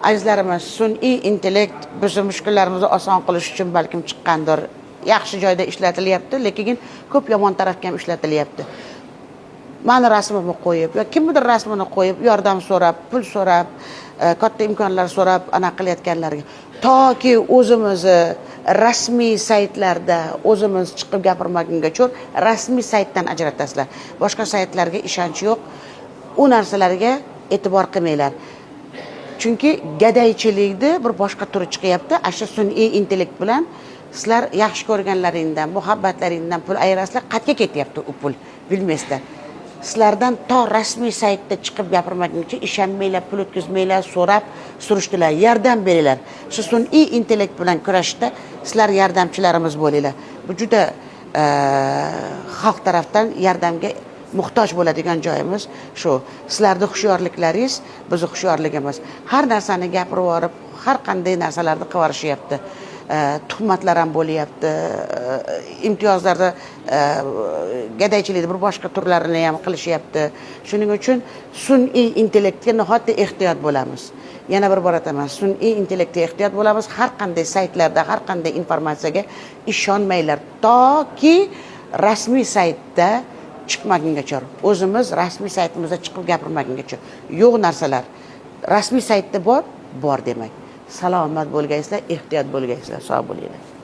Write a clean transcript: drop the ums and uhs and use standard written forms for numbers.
Azizlarimiz, sun'iy intellekt bizni mushkullarimizni oson qilish uchun balkim chiqqandir. Yaxshi joyda ishlatilyapti, lekin ko'p yomon tarafga ham ishlatilyapti. Mani rasmimni qo'yib, yo kimnidir rasmini qo'yib, yordam so'rab, pul so'rab, katta imkonlar so'rab ana qilayotganlarga toki o'zimizni rasmiy saytlarda o'zimiz chiqib gapirmagungacha rasmiy saytdan ajratasizlar. Boshqa saytlarga ishonch yo'q. U narsalarga e'tibor qilmanglar. Chunki gadaychilikni bir boshqa turi chiqyapti. Asha sun'iy intellekt bilan sizlar yaxshi ko'rganlaringdan, muhabbatlaringdan pul ayirasizlar, qatga ketyapti u pul, bilmaysizlar. Sizlardan to rasmiy saytda chiqib gapirmaguncha ishonmanglar, pul o'tkazmanglar, so'rab, surishtilar, yordam beringlar. Shu sun'iy intellekt bilan kurashishda sizlar yordamchilarimiz bo'linglar. Bu juda xalq tarafdan yordamga muhtoj bo'ladigan joyimiz shu. Sizlarning hushyorliklaringiz bizning hushyorligimiz. Har narsani gapirib yorib, har qanday narsalarni qilib yurishyapti. Tuhmatlar ham bo'lyapti. Imtiyozlarda gadaychilikning bir boshqa turlarini ham qilishyapti. Shuning uchun sun'iy intellektga nihoyatda ehtiyot bo'lamiz. Yana bir bor aytaman, sun'iy intellektga ehtiyot bo'lamiz. Har qanday saytlarda, har qanday informatsiyaga ishonmanglar toki rasmiy saytda chiqmagungacha, o'zimiz rasmiy saytimizda chiqib gapirmagungacha. Yo'q narsalar rasmiy saytda bor demak. Salomat bo'lgaysizlar, ehtiyot bo'lgaysizlar, sog' bo'linglar.